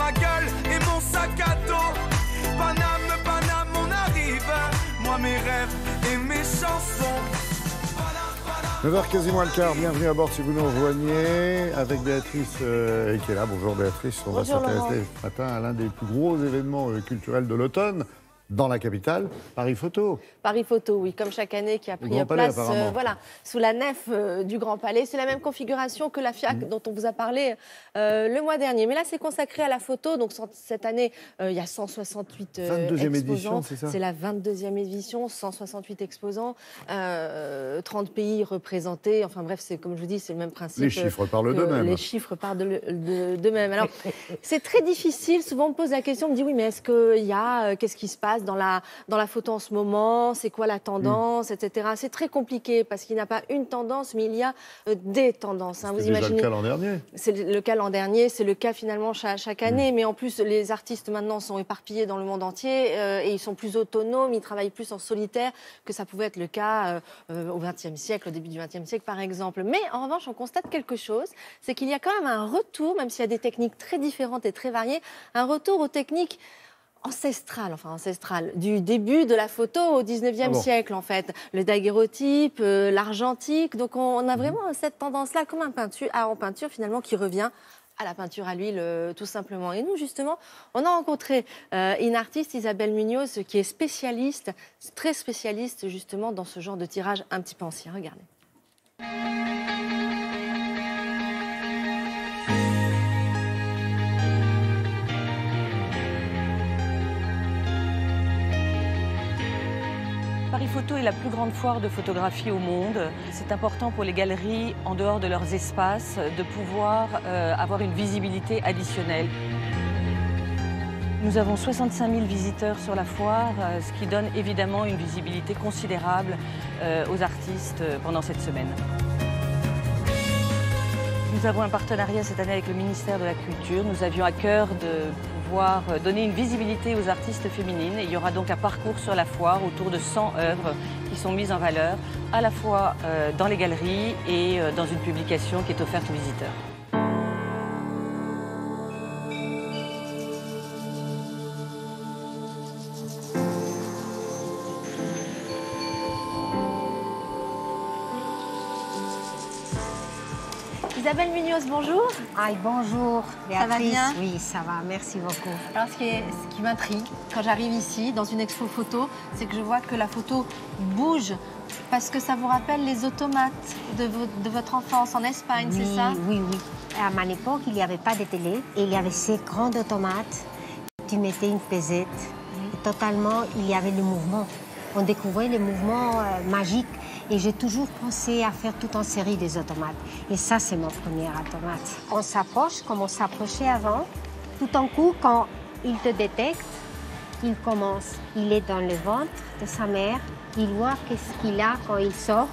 ma gueule et mon sac à dos. Paname, Paname, on arrive. Moi, mes rêves et mes chansons. 9h quasiment le quart, bienvenue à bord si vous nous rejoignez avec Béatrice qui est là. Bonjour Béatrice, on va s'intéresser ce matin à l'un des plus gros événements culturels de l'automne dans la capitale, Paris Photo. Paris Photo, oui, comme chaque année, qui a pris place voilà, sous la nef du Grand Palais. C'est la même configuration que la FIAC dont on vous a parlé le mois dernier. Mais là, c'est consacré à la photo. Donc cette année, il y a 168 22e exposants. édition, c'est ça ? C'est la 22e édition, 168 exposants, 30 pays représentés. Enfin bref, c'est comme je vous dis, c'est le même principe. Les chiffres parlent d'eux-mêmes. Les chiffres parlent d'eux-mêmes. Alors, c'est très difficile. Souvent, on me pose la question, on me dit, oui, mais est-ce qu'il y a... qu'est-ce qui se passe dans la photo en ce moment, c'est quoi la tendance, etc. C'est très compliqué parce qu'il n'y a pas une tendance, mais il y a des tendances. Hein. Vous imaginez, le cas l'an dernier. C'est le cas l'an dernier, c'est le cas finalement chaque année. Mais en plus, les artistes maintenant sont éparpillés dans le monde entier et ils sont plus autonomes, ils travaillent plus en solitaire que ça pouvait être le cas au XXe siècle, au début du XXe siècle par exemple. Mais en revanche, on constate quelque chose, c'est qu'il y a quand même un retour, même s'il y a des techniques très différentes et très variées, un retour aux techniques ancestrales, du début de la photo au 19e siècle en fait. Le daguerreotype, l'argentique, donc on a vraiment cette tendance-là comme en peinture finalement qui revient à la peinture à l'huile tout simplement. Et nous justement, on a rencontré une artiste, Isabelle Munoz, qui est spécialiste, très spécialiste justement dans ce genre de tirage un petit peu ancien. Regardez. Paris Photo est la plus grande foire de photographie au monde. C'est important pour les galeries, en dehors de leurs espaces, de pouvoir avoir une visibilité additionnelle. Nous avons 65 000 visiteurs sur la foire, ce qui donne évidemment une visibilité considérable aux artistes pendant cette semaine. Nous avons un partenariat cette année avec le ministère de la Culture. Nous avions à cœur de pouvoir donner une visibilité aux artistes féminines. Et il y aura donc un parcours sur la foire autour de 100 œuvres qui sont mises en valeur, à la fois dans les galeries et dans une publication qui est offerte aux visiteurs. Isabelle Munoz, bonjour. Bonjour, Béatrice. Ça va bien? Oui, ça va, merci beaucoup. Alors, ce qui m'intrigue quand j'arrive ici, dans une expo photo, c'est que je vois que la photo bouge parce que ça vous rappelle les automates de votre enfance en Espagne, c'est ça? Oui, oui. À mon époque, il n'y avait pas de télé et il y avait ces grands automates. Tu mettais une pesette et totalement, il y avait le mouvement. On découvrait les mouvements magiques. Et j'ai toujours pensé à faire tout en série des automates. Et ça, c'est mon premier automate. On s'approche comme on s'approchait avant. Tout en coup, quand il te détecte, il commence. Il est dans le ventre de sa mère. Il voit qu'est-ce qu'il a quand il sort.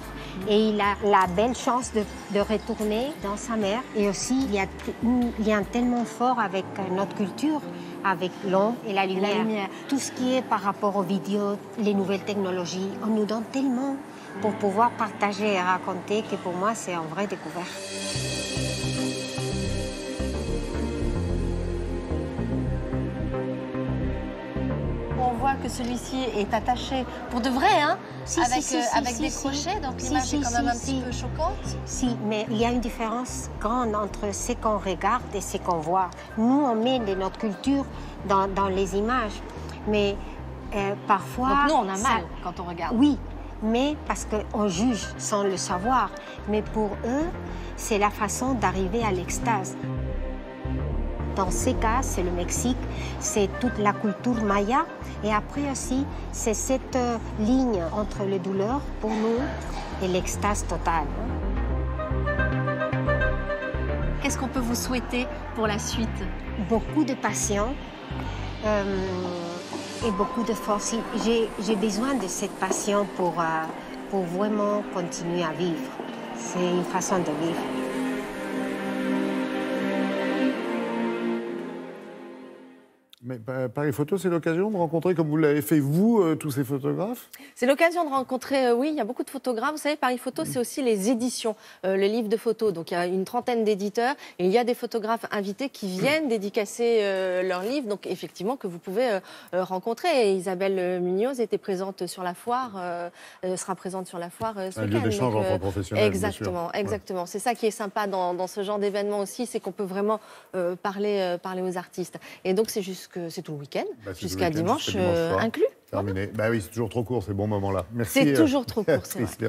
Et il a la belle chance de retourner dans sa mère. Et aussi, il y a un lien tellement fort avec notre culture, avec l'ombre et la lumière. Tout ce qui est par rapport aux vidéos, les nouvelles technologies, on nous donne tellement pour pouvoir partager et raconter que pour moi, c'est une vraie découverte. On voit que celui-ci est attaché pour de vrai, hein, avec des crochets, donc l'image est quand même un petit peu choquante. Si, mais il y a une différence grande entre ce qu'on regarde et ce qu'on voit. Nous, on met de notre culture dans les images, mais parfois... Donc nous, on a mal quand on regarde. Oui, mais parce qu'on juge sans le savoir. Mais pour eux, c'est la façon d'arriver à l'extase. Dans ces cas, c'est le Mexique, c'est toute la culture maya. Et après aussi, c'est cette ligne entre les douleurs pour nous et l'extase totale. Qu'est-ce qu'on peut vous souhaiter pour la suite? Beaucoup de passion et beaucoup de force. J'ai besoin de cette passion pour vraiment continuer à vivre. C'est une façon de vivre. Mais Paris Photo, c'est l'occasion de rencontrer, comme vous l'avez fait vous, tous ces photographes? C'est l'occasion de rencontrer, oui, il y a beaucoup de photographes. Vous savez, Paris Photo, c'est aussi les éditions, les livres de photos. Donc il y a une trentaine d'éditeurs et il y a des photographes invités qui viennent dédicacer leurs livres. Donc effectivement, que vous pouvez rencontrer. Et Isabelle Munoz était présente sur la foire, sera présente sur la foire ce week-end. Un lieu d'échange entre professionnels. Exactement, exactement. Ouais. C'est ça qui est sympa dans ce genre d'événement aussi, c'est qu'on peut vraiment parler aux artistes. Et donc c'est tout le week-end, jusqu'à dimanche inclus. Terminé. Bah oui, c'est toujours trop court ces bons moments-là. Merci. C'est toujours trop court, c'est vrai.